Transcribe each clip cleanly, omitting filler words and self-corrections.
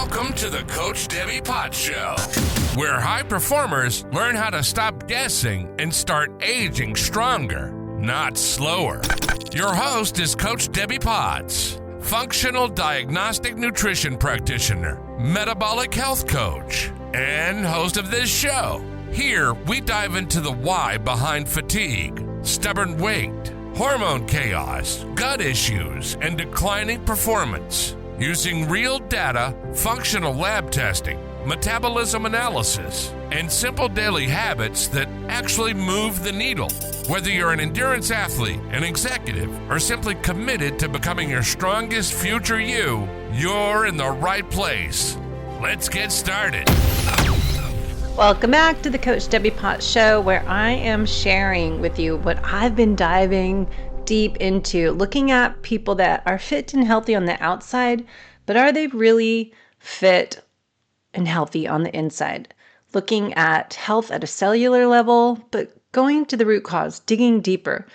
Welcome to the Coach Debbie Potts Show, where high performers learn how to stop guessing and start aging stronger, not slower. Your host is Coach Debbie Potts, functional diagnostic nutrition practitioner, metabolic health coach, and host of this show. Here, we dive into the why behind fatigue, stubborn weight, hormone chaos, gut issues, and declining performance. Using real data, functional lab testing, metabolism analysis, and simple daily habits that actually move the needle. Whether you're an endurance athlete, an executive, or simply committed to becoming your strongest future you, you're in the right place. Let's get started. Welcome back to the Coach Debbie Potts Show, where I am sharing with you what I've been diving deep into, looking at people that are fit and healthy on the outside, but are they really fit and healthy on the inside? Looking at health at a cellular level, but going to the root cause, digging deeper,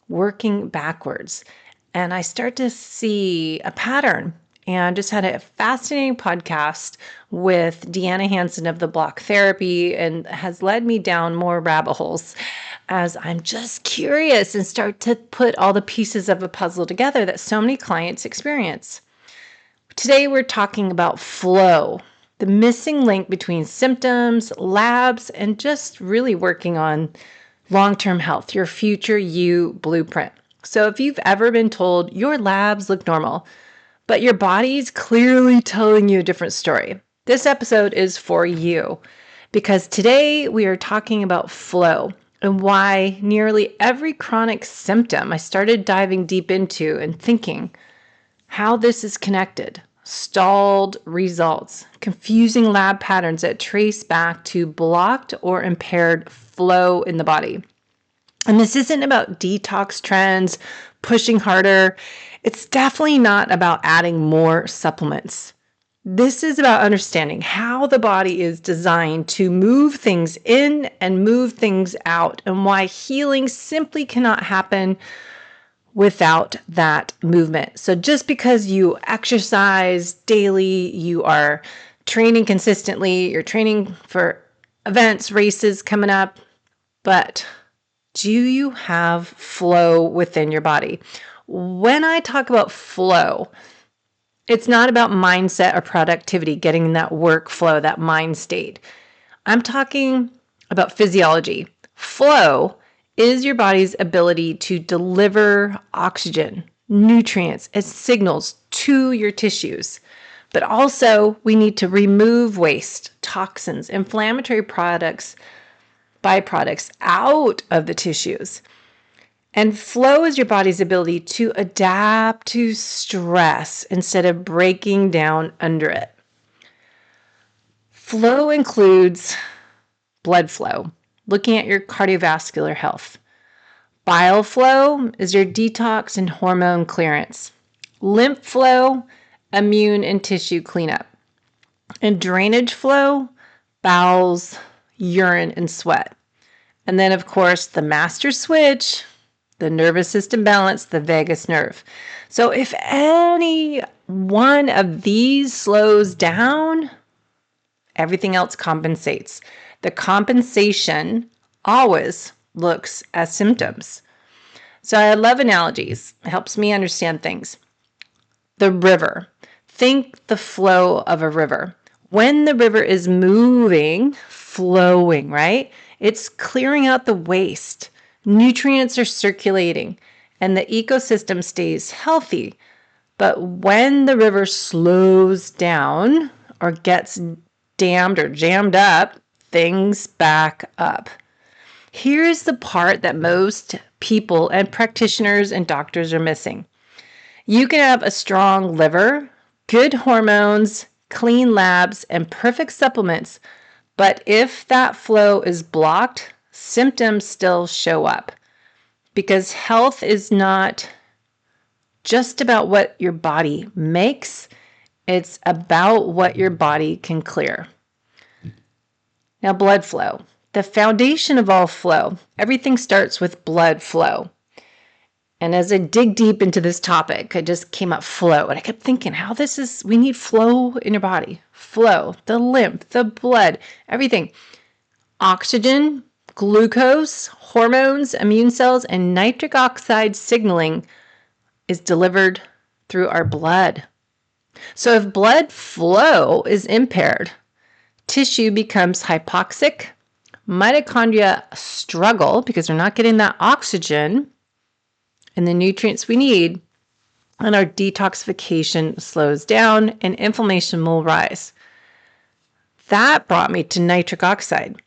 working backwards. And I start to see a pattern. And just had a fascinating podcast with Deanna Hansen of the Block Therapy, and has led me down more rabbit holes as I'm just curious and start to put all the pieces of a puzzle together that so many clients experience. Today, we're talking about flow, the missing link between symptoms, labs, and just really working on long-term health, your future you blueprint. So if you've ever been told your labs look normal, but your body's clearly telling you a different story, this episode is for you, because today we are talking about flow and why nearly every chronic symptom I started diving deep into and thinking how this is connected. Stalled results, confusing lab patterns that trace back to blocked or impaired flow in the body. And this isn't about detox trends, pushing harder. It's definitely not about adding more supplements. This is about understanding how the body is designed to move things in and move things out, and why healing simply cannot happen without that movement. So just because you exercise daily, you are training consistently, you're training for events, races coming up, but do you have flow within your body? When I talk about flow, it's not about mindset or productivity, getting that workflow, that mind state. I'm talking about physiology. Flow is your body's ability to deliver oxygen, nutrients, and signals to your tissues. But also, we need to remove waste, toxins, inflammatory products, byproducts out of the tissues. And flow is your body's ability to adapt to stress instead of breaking down under it. Flow includes blood flow, looking at your cardiovascular health. Bile flow is your detox and hormone clearance. Lymph flow, immune and tissue cleanup. And drainage flow, bowels, urine, and sweat. And then, of course, the master switch, the nervous system balance, the vagus nerve. So if any one of these slows down, everything else compensates. The compensation always looks as symptoms. So I love analogies. It helps me understand things. The river. Think the flow of a river. When the river is moving, flowing, right? It's clearing out the waste. Nutrients are circulating and the ecosystem stays healthy. But when the river slows down or gets dammed or jammed up, things back up. Here's the part that most people and practitioners and doctors are missing. You can have a strong liver, good hormones, clean labs, and perfect supplements, but if that flow is blocked, symptoms still show up, because health is not just about what your body makes, it's about what your body can clear. Now, blood flow, the foundation of all flow. Everything starts with blood flow. And as I dig deep into this topic, I just came up flow. And I kept thinking we need flow in your body. Flow, the lymph, the blood, everything. Oxygen, glucose, hormones, immune cells, and nitric oxide signaling is delivered through our blood. So if blood flow is impaired, tissue becomes hypoxic, mitochondria struggle because they're not getting that oxygen and the nutrients we need, and our detoxification slows down and inflammation will rise. That brought me to nitric oxide.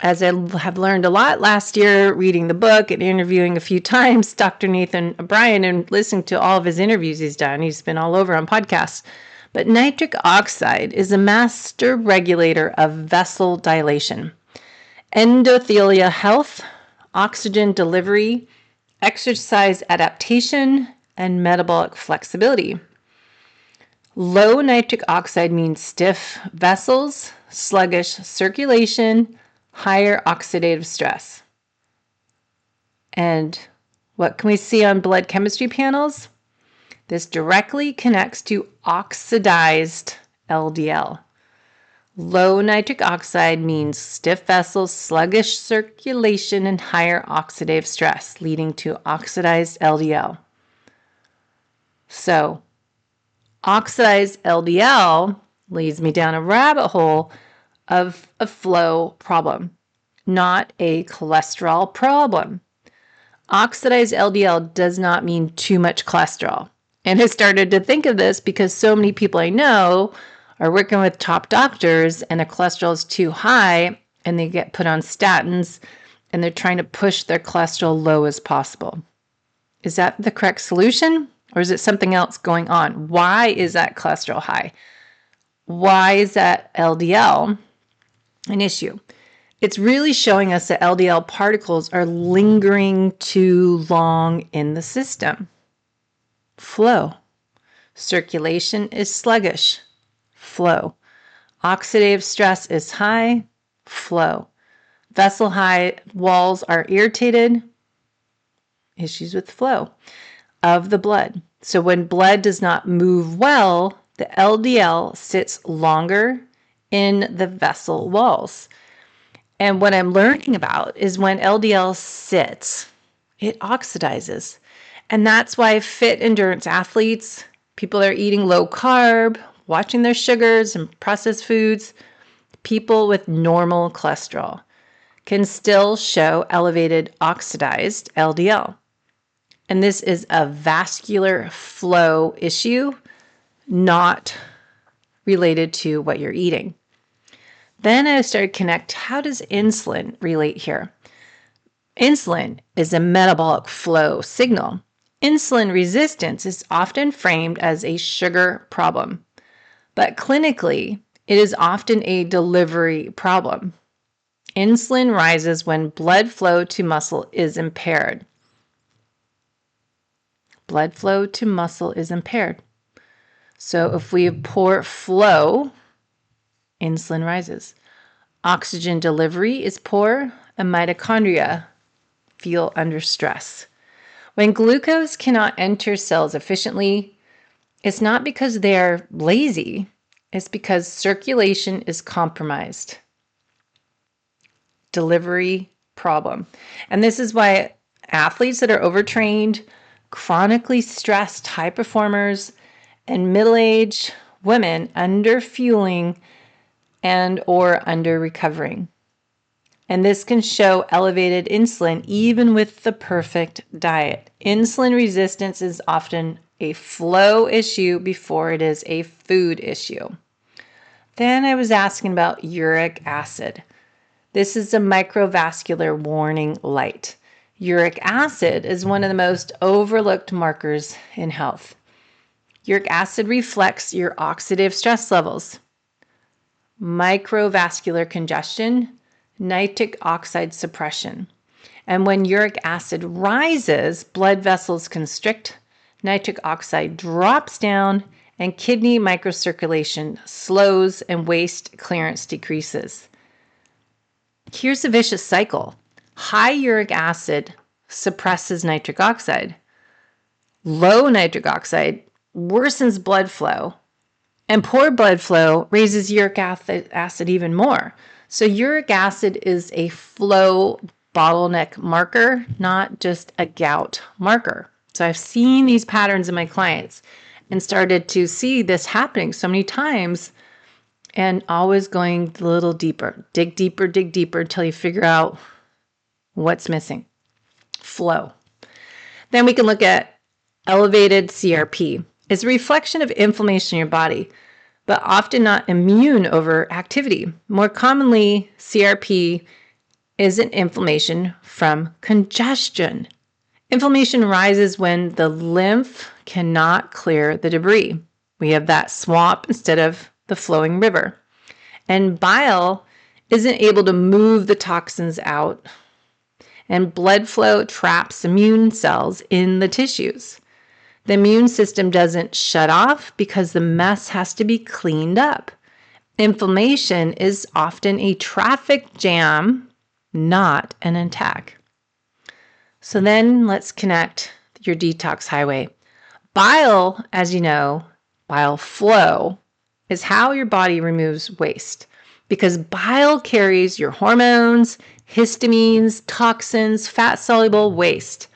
As I have learned a lot last year, reading the book and interviewing a few times Dr. Nathan O'Brien and listening to all of his interviews he's done. He's been all over on podcasts. But nitric oxide is a master regulator of vessel dilation, endothelial health, oxygen delivery, exercise adaptation, and metabolic flexibility. Low nitric oxide means stiff vessels, sluggish circulation, higher oxidative stress. And what can we see on blood chemistry panels? This directly connects to oxidized LDL. Low nitric oxide means stiff vessels, sluggish circulation, and higher oxidative stress, leading to oxidized LDL. So, oxidized LDL leads me down a rabbit hole of a flow problem, not a cholesterol problem. Oxidized LDL does not mean too much cholesterol. And I started to think of this because so many people I know are working with top doctors and their cholesterol is too high and they get put on statins and they're trying to push their cholesterol low as possible. Is that the correct solution or is it something else going on? Why is that cholesterol high? Why is that LDL an issue? It's really showing us that LDL particles are lingering too long in the system. Flow. Circulation is sluggish. Flow. Oxidative stress is high. Flow. Vessel walls are irritated. Issues with flow of the blood. So when blood does not move well, the LDL sits longer in the vessel walls. And what I'm learning about is when LDL sits, it oxidizes. And that's why fit endurance athletes, people that are eating low carb, watching their sugars and processed foods, people with normal cholesterol can still show elevated oxidized LDL. And this is a vascular flow issue, not related to what you're eating. Then I started to connect, how does insulin relate here? Insulin is a metabolic flow signal. Insulin resistance is often framed as a sugar problem, but clinically, it is often a delivery problem. Insulin rises when blood flow to muscle is impaired. Blood flow to muscle is impaired. So if we have poor flow, insulin rises. Oxygen delivery is poor, and mitochondria feel under stress. When glucose cannot enter cells efficiently, it's not because they're lazy, it's because circulation is compromised. Delivery problem. And this is why athletes that are overtrained, chronically stressed high performers, and middle-aged women under fueling and or under recovering. And this can show elevated insulin even with the perfect diet. Insulin resistance is often a flow issue before it is a food issue. Then I was asking about uric acid. This is a microvascular warning light. Uric acid is one of the most overlooked markers in health. Uric acid reflects your oxidative stress levels, microvascular congestion, nitric oxide suppression. And when uric acid rises, blood vessels constrict, nitric oxide drops down, and kidney microcirculation slows and waste clearance decreases. Here's a vicious cycle. High uric acid suppresses nitric oxide. Low nitric oxide worsens blood flow, and poor blood flow raises uric acid even more. So uric acid is a flow bottleneck marker, not just a gout marker. So I've seen these patterns in my clients and started to see this happening so many times, and always going a little deeper, dig deeper until you figure out what's missing. Flow. Then we can look at elevated CRP. It's a reflection of inflammation in your body, but often not immune over activity. More commonly, CRP is an inflammation from congestion. Inflammation rises when the lymph cannot clear the debris. We have that swamp instead of the flowing river. And bile isn't able to move the toxins out. And blood flow traps immune cells in the tissues. The immune system doesn't shut off because the mess has to be cleaned up. Inflammation is often a traffic jam, not an attack. So then let's connect your detox highway. Bile, as you know, bile flow is how your body removes waste, because bile carries your hormones, histamines, toxins, fat-soluble waste.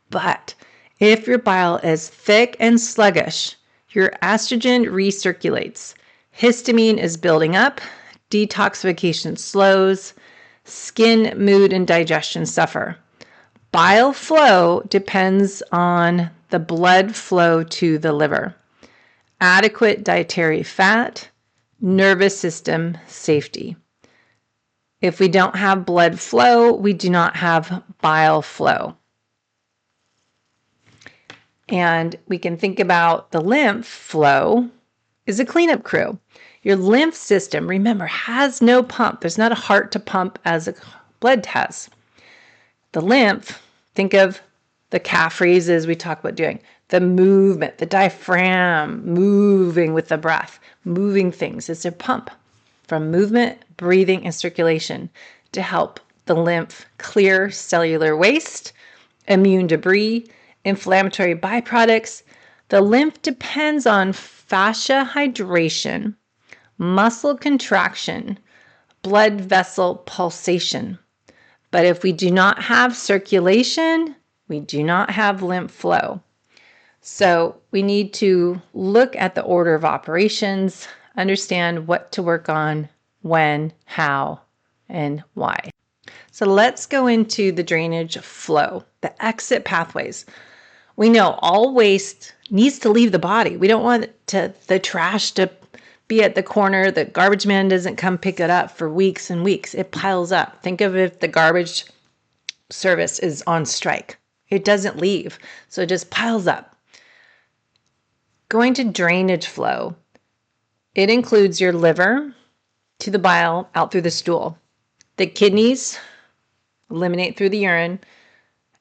But if your bile is thick and sluggish, your estrogen recirculates. Histamine is building up, detoxification slows, skin, mood, and digestion suffer. Bile flow depends on the blood flow to the liver, adequate dietary fat, nervous system safety. If we don't have blood flow, we do not have bile flow. And we can think about the lymph flow is a cleanup crew. Your lymph system, remember, has no pump. There's not a heart to pump as a blood has. The lymph, think of the calf raises we talk about doing, the movement, the diaphragm, moving with the breath, moving things. It's a pump from movement, breathing, and circulation to help the lymph clear cellular waste, immune debris, inflammatory byproducts. The lymph depends on fascia hydration, muscle contraction, blood vessel pulsation. But if we do not have circulation, we do not have lymph flow. So we need to look at the order of operations, understand what to work on, when, how, and why. So let's go into the drainage flow, the exit pathways. We know all waste needs to leave the body. We don't want the trash to be at the corner. The garbage man doesn't come pick it up for weeks and weeks. It piles up. Think of if the garbage service is on strike. It doesn't leave, so it just piles up. Going to drainage flow, it includes your liver to the bile out through the stool. The kidneys eliminate through the urine,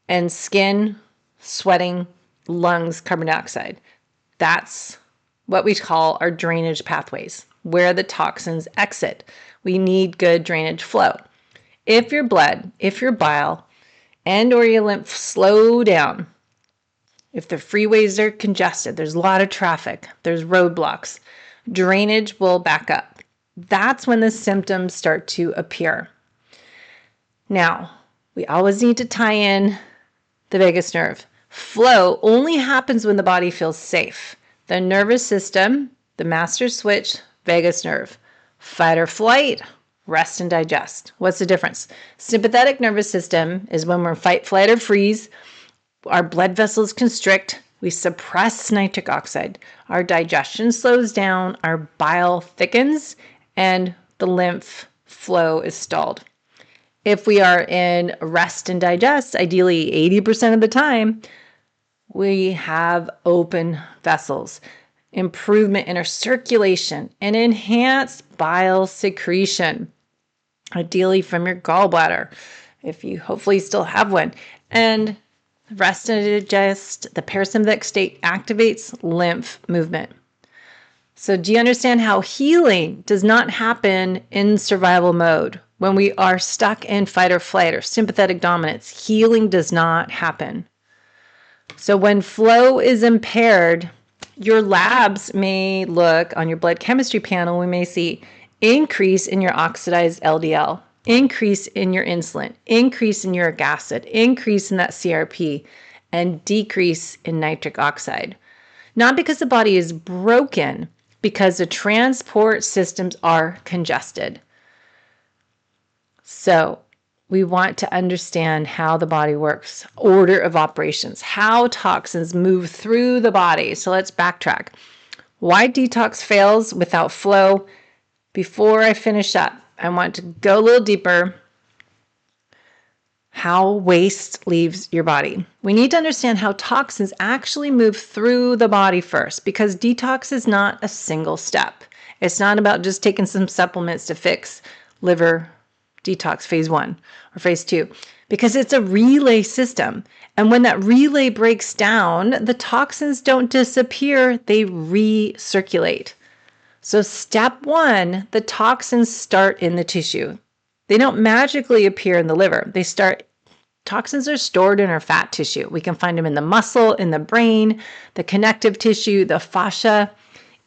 and skin, sweating, lungs, carbon dioxide. That's what we call our drainage pathways, where the toxins exit. We need good drainage flow. If your blood, if your bile, and or your lymph slow down, if the freeways are congested, there's a lot of traffic, there's roadblocks, drainage will back up. That's when the symptoms start to appear. Now, we always need to tie in the vagus nerve. Flow only happens when the body feels safe. The nervous system, the master switch, vagus nerve. Fight or flight, rest and digest. What's the difference? Sympathetic nervous system is when we're fight, flight, or freeze. Our blood vessels constrict. We suppress nitric oxide. Our digestion slows down. Our bile thickens, and the lymph flow is stalled. If we are in rest and digest, ideally 80% of the time, we have open vessels, improvement in our circulation, and enhanced bile secretion, ideally from your gallbladder, if you hopefully still have one. And rest and digest, the parasympathetic state activates lymph movement. So do you understand how healing does not happen in survival mode? When we are stuck in fight or flight or sympathetic dominance, healing does not happen. So when flow is impaired, your labs may look on your blood chemistry panel, we may see increase in your oxidized LDL, increase in your insulin, increase in uric acid, increase in that CRP, and decrease in nitric oxide. Not because the body is broken, because the transport systems are congested. So we want to understand how the body works, order of operations, how toxins move through the body. So let's backtrack. Why detox fails without flow? Before I finish up, I want to go a little deeper. How waste leaves your body. We need to understand how toxins actually move through the body first, because detox is not a single step. It's not about just taking some supplements to fix liver detox phase 1 or phase 2, because it's a relay system. And when that relay breaks down, the toxins don't disappear, they recirculate. So step 1, the toxins start in the tissue. They don't magically appear in the liver. Toxins are stored in our fat tissue. We can find them in the muscle, in the brain, the connective tissue, the fascia,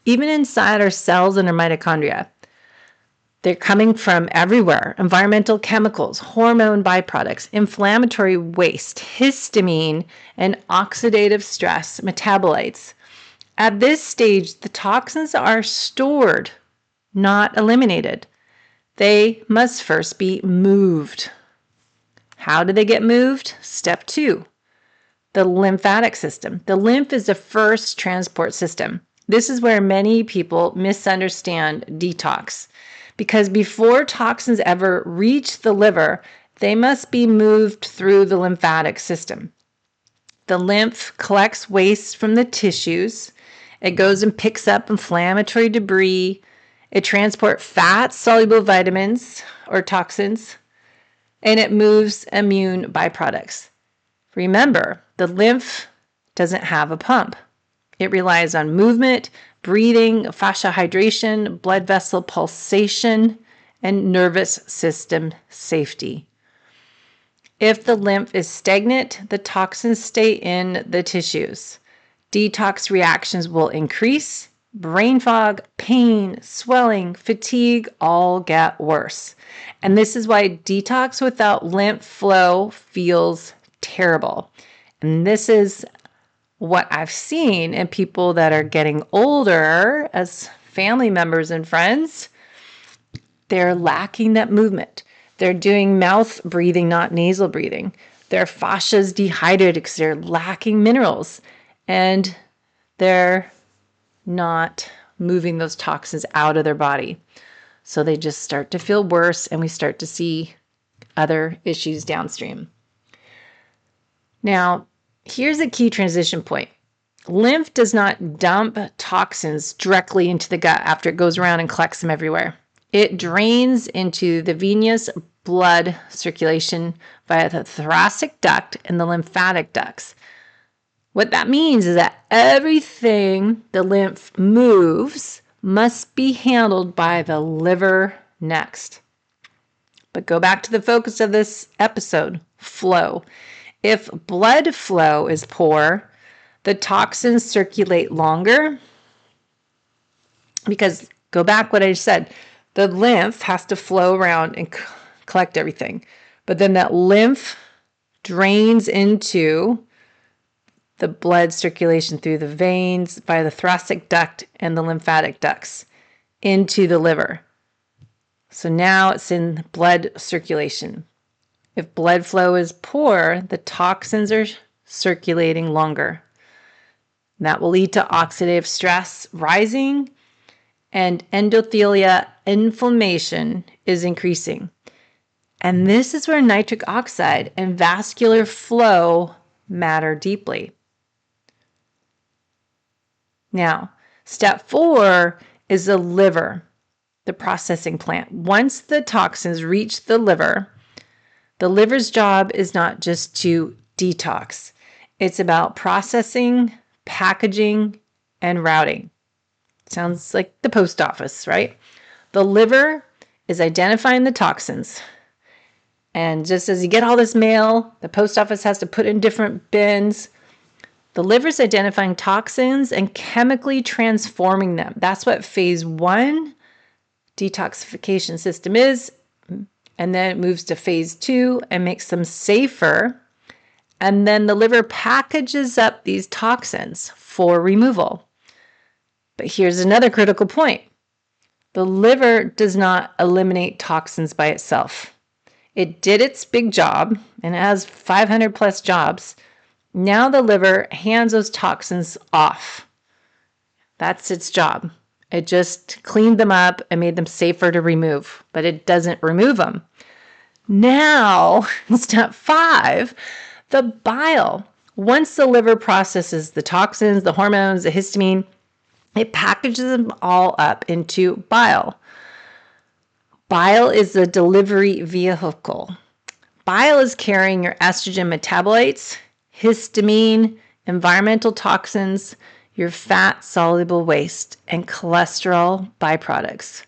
even inside our cells and our mitochondria. They're coming from everywhere. Environmental chemicals, hormone byproducts, inflammatory waste, histamine, and oxidative stress metabolites. At this stage, the toxins are stored, not eliminated. They must first be moved. How do they get moved? Step 2, the lymphatic system. The lymph is the first transport system. This is where many people misunderstand detox, because before toxins ever reach the liver, they must be moved through the lymphatic system. The lymph collects waste from the tissues. It goes and picks up inflammatory debris. It transports fat-soluble vitamins or toxins, and it moves immune byproducts. Remember, the lymph doesn't have a pump. It relies on movement, breathing, fascia hydration, blood vessel pulsation, and nervous system safety. If the lymph is stagnant, the toxins stay in the tissues. Detox reactions will increase. Brain fog, pain, swelling, fatigue all get worse. And this is why detox without lymph flow feels terrible. And this is what I've seen in people that are getting older as family members and friends. They're lacking that movement. They're doing mouth breathing, not nasal breathing. Their fascia is dehydrated because they're lacking minerals. And they're not moving those toxins out of their body. So they just start to feel worse, and we start to see other issues downstream. Now, here's a key transition point. Lymph does not dump toxins directly into the gut after it goes around and collects them everywhere. It drains into the venous blood circulation via the thoracic duct and the lymphatic ducts. What that means is that everything the lymph moves must be handled by the liver next. But go back to the focus of this episode, flow. If blood flow is poor, the toxins circulate longer. Because go back what I said, the lymph has to flow around and collect everything. But then that lymph drains into the blood circulation through the veins, by the thoracic duct and the lymphatic ducts into the liver. So now it's in blood circulation. If blood flow is poor, the toxins are circulating longer. That will lead to oxidative stress rising, and endothelial inflammation is increasing. And this is where nitric oxide and vascular flow matter deeply. Now, step 4 is the liver, the processing plant. Once the toxins reach the liver's job is not just to detox. It's about processing, packaging, and routing. Sounds like the post office, right? The liver is identifying the toxins. And just as you get all this mail, the post office has to put in different bins. The liver is identifying toxins and chemically transforming them. That's what phase 1 detoxification system is. And then it moves to phase 2 and makes them safer. And then the liver packages up these toxins for removal. But here's another critical point. The liver does not eliminate toxins by itself. It did its big job and has 500 plus jobs. Now the liver hands those toxins off. That's its job. It just cleaned them up and made them safer to remove, but it doesn't remove them. Now, step 5, the bile. Once the liver processes the toxins, the hormones, the histamine, it packages them all up into bile. Bile is the delivery vehicle. Bile is carrying your estrogen metabolites, histamine, environmental toxins, your fat-soluble waste, and cholesterol byproducts.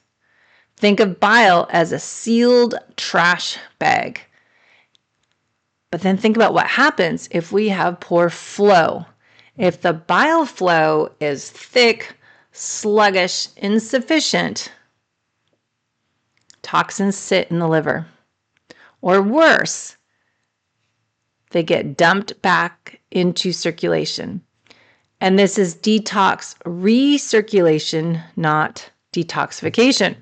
Think of bile as a sealed trash bag. But then think about what happens if we have poor flow. If the bile flow is thick, sluggish, insufficient, toxins sit in the liver. Or worse, they get dumped back into circulation. And this is detox recirculation, not detoxification.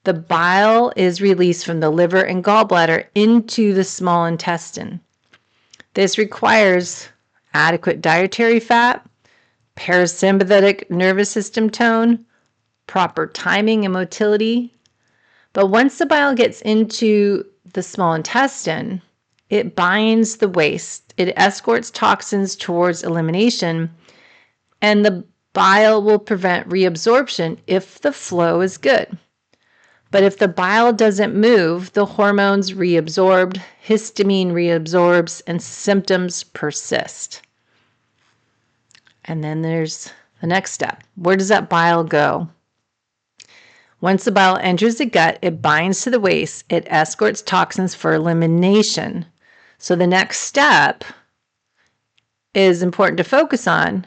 The bile is released from the liver and gallbladder into the small intestine. This requires adequate dietary fat, parasympathetic nervous system tone, proper timing and motility. But once the bile gets into the small intestine, it binds the waste. It escorts toxins towards elimination, and the bile will prevent reabsorption if the flow is good. But if the bile doesn't move, the hormones reabsorbed, histamine reabsorbs, and symptoms persist. And then there's the next step. Where does that bile go? Once the bile enters the gut, it binds to the waste. It escorts toxins for elimination. So the next step is important to focus on.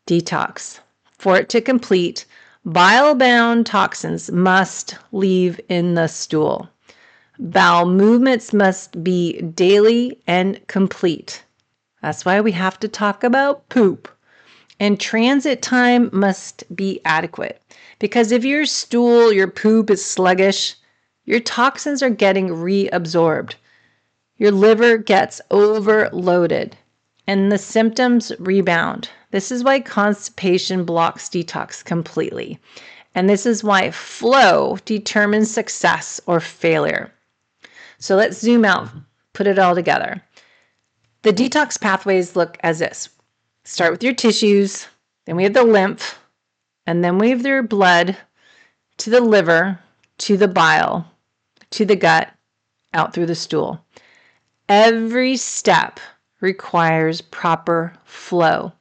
Detox. For it to complete, bile-bound toxins must leave in the stool. Bowel movements must be daily and complete. That's why we have to talk about poop. And transit time must be adequate. Because if your stool, your poop is sluggish, your toxins are getting reabsorbed. Your liver gets overloaded and the symptoms rebound. This is why constipation blocks detox completely. And this is why flow determines success or failure. So let's zoom out, put it all together. The detox pathways look as this. Start with your tissues, then we have the lymph, and then we have your blood to the liver, to the bile, to the gut, out through the stool. Every step requires proper flow.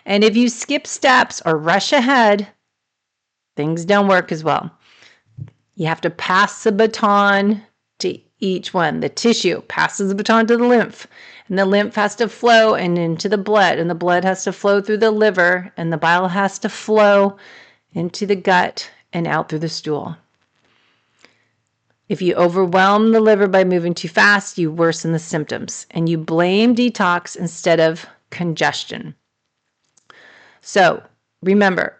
And if you skip steps or rush ahead, things don't work as well. You have to pass the baton to each one. The tissue passes the baton to the lymph, and the lymph has to flow and into the blood, and the blood has to flow through the liver, and the bile has to flow into the gut and out through the stool. If you overwhelm the liver by moving too fast, you worsen the symptoms, and you blame detox instead of congestion. So remember,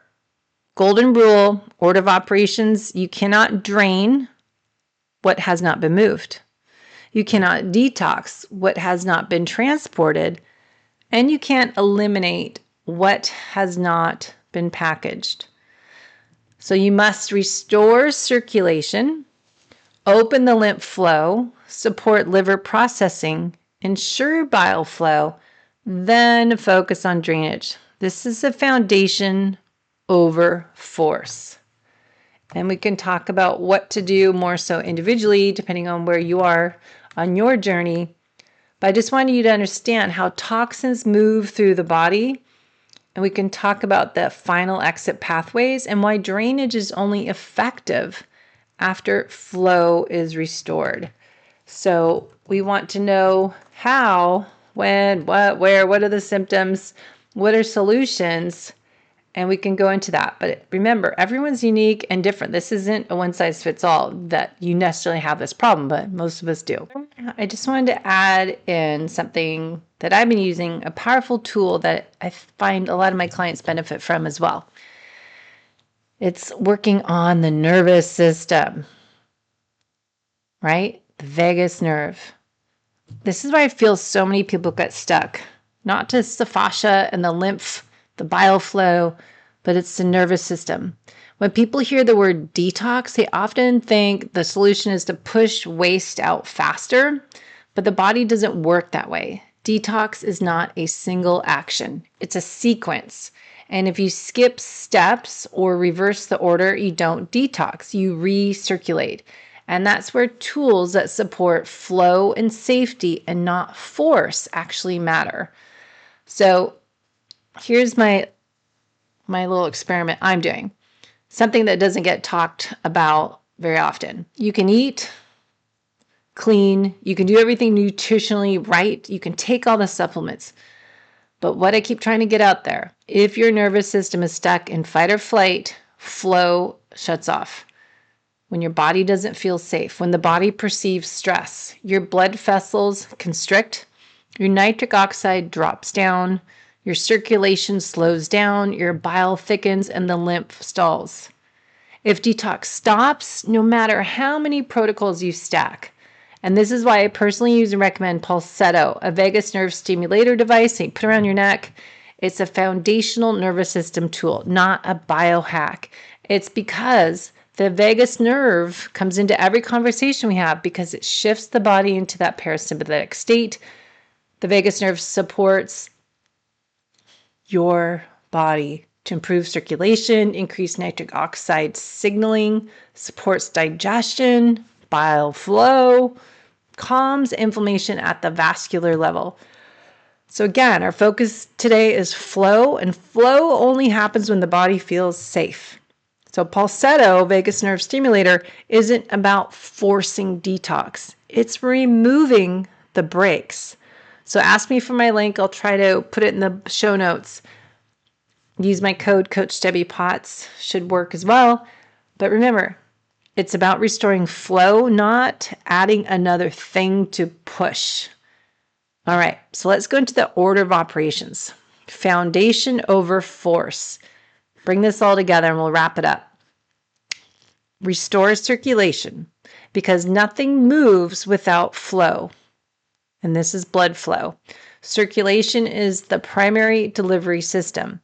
golden rule, order of operations, you cannot drain what has not been moved. You cannot detox what has not been transported, and you can't eliminate what has not been packaged. So you must restore circulation, open the lymph flow, support liver processing, ensure bile flow, then focus on drainage. This is the foundation over force. And we can talk about what to do more so individually, depending on where you are on your journey. But I just wanted you to understand how toxins move through the body And we can talk about the final exit pathways and why drainage is only effective after flow is restored. So we want to know how, when, what, where, what are the symptoms, what are solutions, and we can go into that. But remember, everyone's unique and different. This isn't a one size fits all that you necessarily have this problem, but most of us do. I just wanted to add in something that I've been using, a powerful tool that I find a lot of my clients benefit from as well. It's working on the nervous system, right? The vagus nerve. This is why I feel so many people get stuck. Not just the fascia and the lymph, the bile flow, but it's the nervous system. When people hear the word detox, they often think the solution is to push waste out faster, but the body doesn't work that way. Detox is not a single action. It's a sequence. And if you skip steps or reverse the order, you don't detox, you recirculate. And that's where tools that support flow and safety and not force actually matter. So here's my little experiment I'm doing. Something that doesn't get talked about very often. You can eat clean. You can do everything nutritionally right. You can take all the supplements. But what I keep trying to get out there, if your nervous system is stuck in fight or flight, flow shuts off. When your body doesn't feel safe, when the body perceives stress, your blood vessels constrict, your nitric oxide drops down, your circulation slows down, your bile thickens, and the lymph stalls. If detox stops, no matter how many protocols you stack, and this is why I personally use and recommend Pulsetto, a vagus nerve stimulator device that you put around your neck. It's a foundational nervous system tool, not a biohack. It's because the vagus nerve comes into every conversation we have because it shifts the body into that parasympathetic state. The vagus nerve supports your body to improve circulation, increase nitric oxide signaling, supports digestion, bile flow, calms inflammation at the vascular level. So again, our focus today is flow, and flow only happens when the body feels safe. So Pulsetto, vagus nerve stimulator, isn't about forcing detox. It's removing the brakes. So ask me for my link. I'll try to put it in the show notes. Use my code, Coach Debbie Potts, should work as well. But remember, it's about restoring flow, not adding another thing to push. All right, so let's go into the order of operations. Foundation over force. Bring this all together and we'll wrap it up. Restore circulation because nothing moves without flow. And this is blood flow. Circulation is the primary delivery system.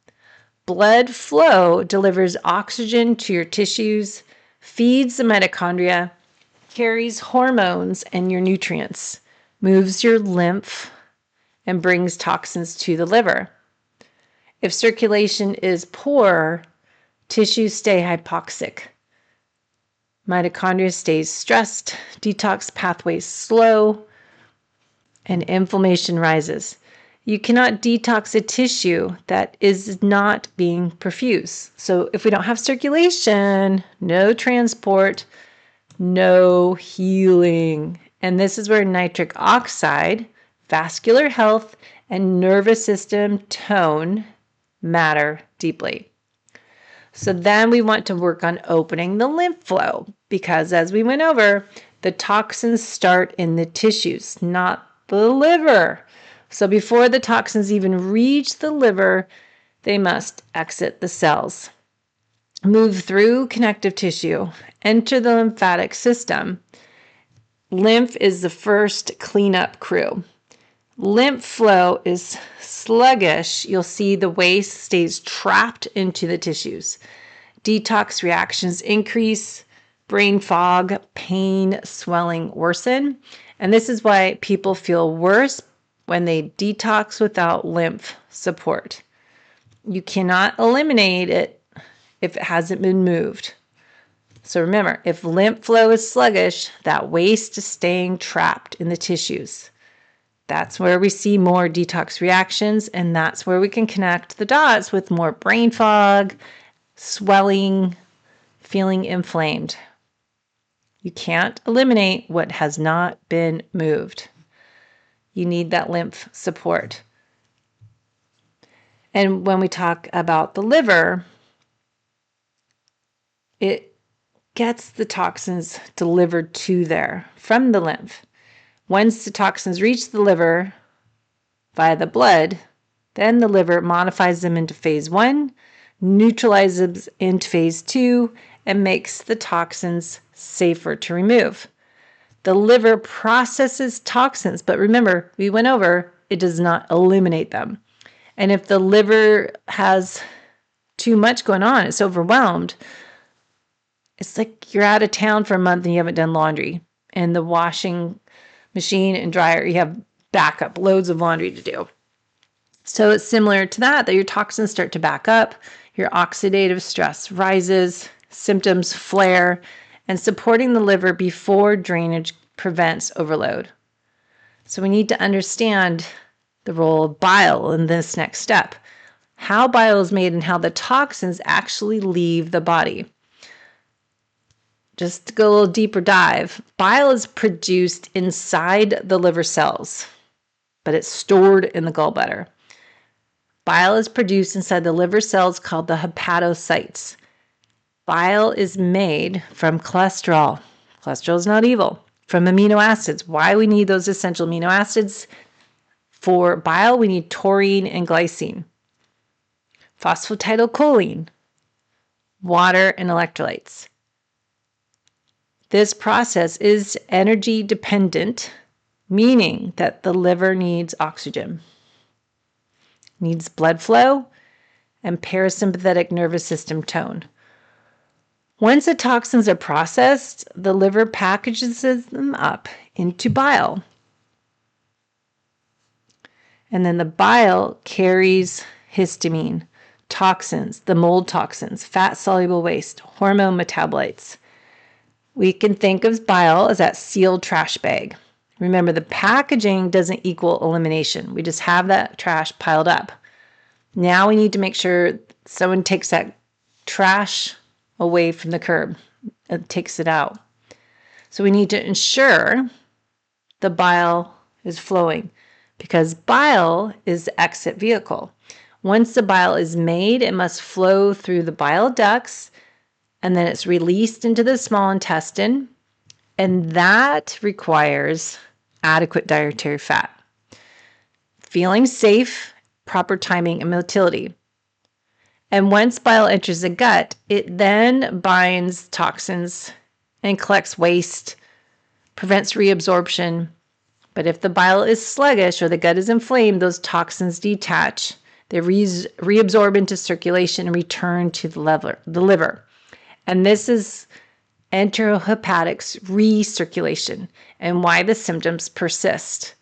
Blood flow delivers oxygen to your tissues, feeds the mitochondria, carries hormones and your nutrients, moves your lymph, and brings toxins to the liver. If circulation is poor, tissues stay hypoxic. Mitochondria stays stressed, detox pathways slow, and inflammation rises. You cannot detox a tissue that is not being perfused. So if we don't have circulation, no transport, no healing. And this is where nitric oxide, vascular health, and nervous system tone matter deeply. So then we want to work on opening the lymph flow because as we went over, the toxins start in the tissues, not the liver. So before the toxins even reach the liver, they must exit the cells, move through connective tissue, enter the lymphatic system. Lymph is the first cleanup crew. Lymph flow is sluggish. You'll see the waste stays trapped into the tissues. Detox reactions increase, brain fog, pain, swelling worsen. And this is why people feel worse when they detox without lymph support. You cannot eliminate it if it hasn't been moved. So remember, if lymph flow is sluggish, that waste is staying trapped in the tissues. That's where we see more detox reactions, and that's where we can connect the dots with more brain fog, swelling, feeling inflamed. You can't eliminate what has not been moved. You need that lymph support. And when we talk about the liver, it gets the toxins delivered to there from the lymph. Once the toxins reach the liver via the blood, then the liver modifies them into phase 1, neutralizes them into phase 2, and makes the toxins safer to remove. The liver processes toxins, but remember, we went over, it does not eliminate them. And if the liver has too much going on, it's overwhelmed, it's like you're out of town for a month and you haven't done laundry. And the washing machine and dryer, you have backup, loads of laundry to do. So it's similar to that your toxins start to back up, your oxidative stress rises, symptoms flare, and supporting the liver before drainage prevents overload. So we need to understand the role of bile in this next step, how bile is made and how the toxins actually leave the body. Just to go a little deeper dive, bile is produced inside the liver cells, but it's stored in the gallbladder. Bile is produced inside the liver cells called the hepatocytes. Bile is made from cholesterol. Cholesterol is not evil. From amino acids. Why we need those essential amino acids? For bile, we need taurine and glycine, phosphatidylcholine, water, and electrolytes. This process is energy dependent, meaning that the liver needs oxygen, needs blood flow, and parasympathetic nervous system tone. Once the toxins are processed, the liver packages them up into bile. And then the bile carries histamine, toxins, the mold toxins, fat-soluble waste, hormone metabolites. We can think of bile as that sealed trash bag. Remember, the packaging doesn't equal elimination. We just have that trash piled up. Now we need to make sure someone takes that trash away from the curb and takes it out. So we need to ensure the bile is flowing because bile is the exit vehicle. Once the bile is made, it must flow through the bile ducts and then it's released into the small intestine, and that requires adequate dietary fat. Feeling safe, proper timing, and motility. And once bile enters the gut, it then binds toxins and collects waste, prevents reabsorption. But if the bile is sluggish or the gut is inflamed, those toxins detach. They reabsorb into circulation and return to the liver. And this is enterohepatic recirculation and why the symptoms persist.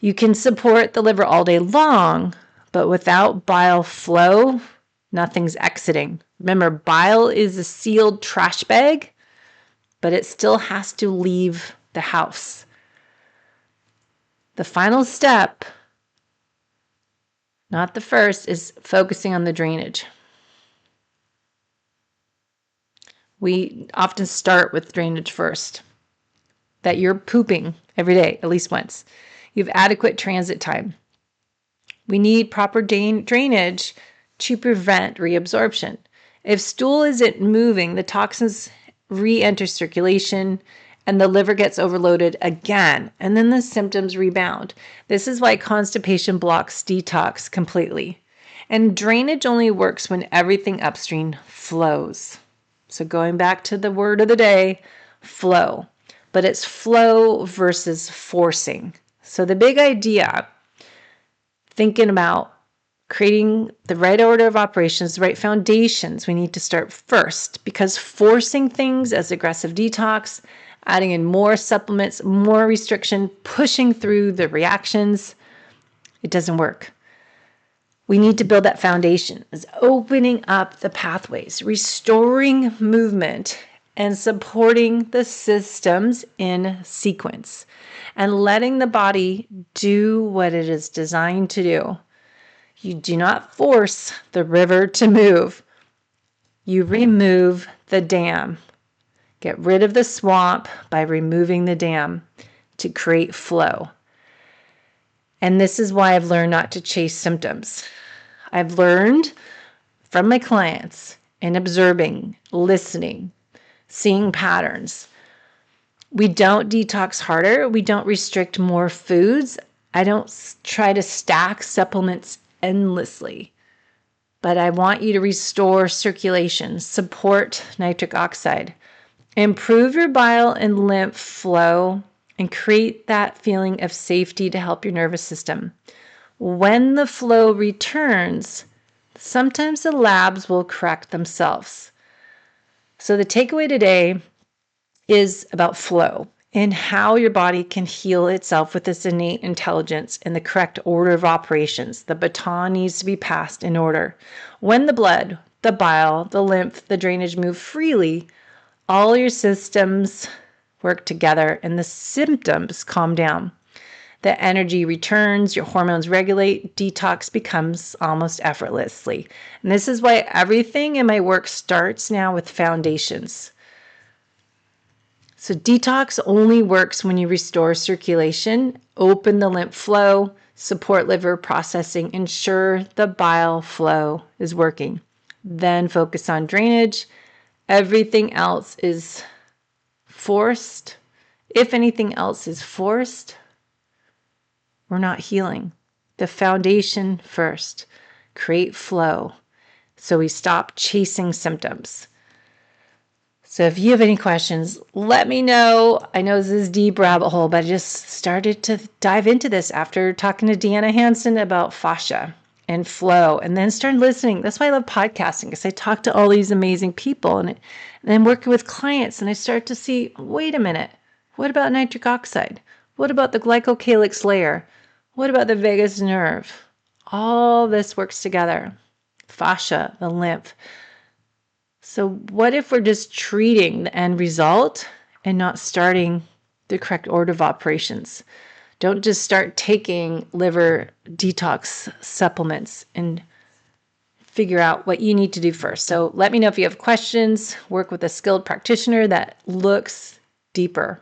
You can support the liver all day long, but without bile flow, nothing's exiting. Remember, bile is a sealed trash bag, but it still has to leave the house. The final step, not the first, is focusing on the drainage. We often start with drainage first, that you're pooping every day, at least once. You have adequate transit time. We need proper drainage to prevent reabsorption. If stool isn't moving, the toxins re-enter circulation and the liver gets overloaded again, and then the symptoms rebound. This is why constipation blocks detox completely. And drainage only works when everything upstream flows. So going back to the word of the day, flow. But it's flow versus forcing. So the big idea, thinking about creating the right order of operations, the right foundations, we need to start first, because forcing things as aggressive detox, adding in more supplements, more restriction, pushing through the reactions, it doesn't work. We need to build that foundation, is opening up the pathways, restoring movement, and supporting the systems in sequence and letting the body do what it is designed to do. You do not force the river to move. You remove the dam. Get rid of the swamp by removing the dam to create flow. And this is why I've learned not to chase symptoms. I've learned from my clients in observing, listening, seeing patterns. We don't detox harder. We don't restrict more foods. I don't try to stack supplements endlessly. But I want you to restore circulation, support nitric oxide, improve your bile and lymph flow, and create that feeling of safety to help your nervous system. When the flow returns, sometimes the labs will correct themselves. So the takeaway today is about flow and how your body can heal itself with this innate intelligence in the correct order of operations. The baton needs to be passed in order. When the blood, the bile, the lymph, the drainage move freely, all your systems work together and the symptoms calm down. The energy returns, your hormones regulate, detox becomes almost effortlessly. And this is why everything in my work starts now with foundations. So detox only works when you restore circulation, open the lymph flow, support liver processing, ensure the bile flow is working. Then focus on drainage. Everything else is forced. If anything else is forced, we're not healing. The foundation first. Create flow. So we stop chasing symptoms. So if you have any questions, let me know. I know this is a deep rabbit hole, but I just started to dive into this after talking to Deanna Hansen about fascia and flow, and then started listening. That's why I love podcasting, because I talk to all these amazing people and then working with clients, and I start to see, wait a minute, what about nitric oxide? What about the glycocalyx layer? What about the vagus nerve? All this works together. Fascia, the lymph. So what if we're just treating the end result and not starting the correct order of operations? Don't just start taking liver detox supplements and figure out what you need to do first. So let me know if you have questions. Work with a skilled practitioner that looks deeper,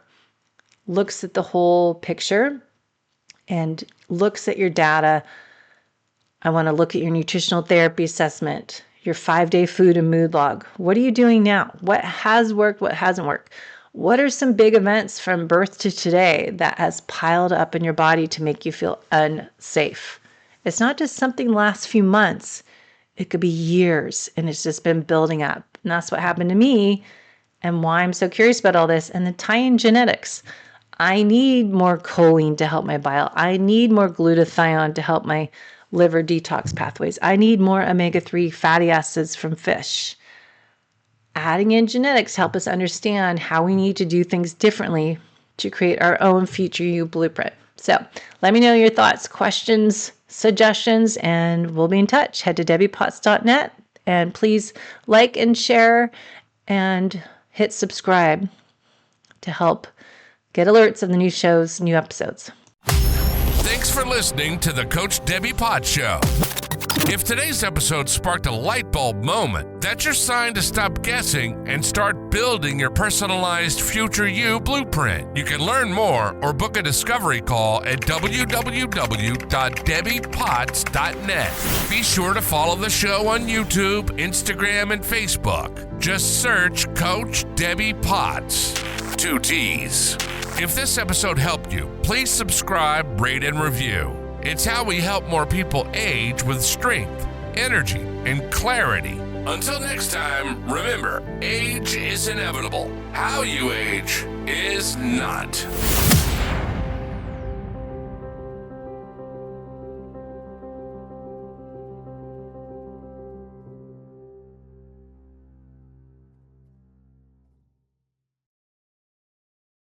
looks at the whole picture, and looks at your data. I want to look at your nutritional therapy assessment, your 5-day food and mood log. What are you doing now? What has worked? What hasn't worked? What are some big events from birth to today that has piled up in your body to make you feel unsafe? It's not just something the last few months. It could be years, and it's just been building up. And that's what happened to me and why I'm so curious about all this. And the tie-in genetics. I need more choline to help my bile. I need more glutathione to help my liver detox pathways. I need more omega-3 fatty acids from fish. Adding in genetics help us understand how we need to do things differently to create our own future you blueprint. So let me know your thoughts, questions, suggestions, and we'll be in touch. Head to debbiepotts.net and please like and share and hit subscribe to help get alerts of the new shows, new episodes. Thanks for listening to the Coach Debbie Potts Show. If today's episode sparked a light bulb moment, that's your sign to stop guessing and start building your personalized future you blueprint. You can learn more or book a discovery call at www.debbiepotts.net. Be sure to follow the show on YouTube, Instagram, and Facebook. Just search Coach Debbie Potts. 2 T's. If this episode helped you, please subscribe, rate, and review. It's how we help more people age with strength, energy, and clarity. Until next time, remember, age is inevitable. How you age is not.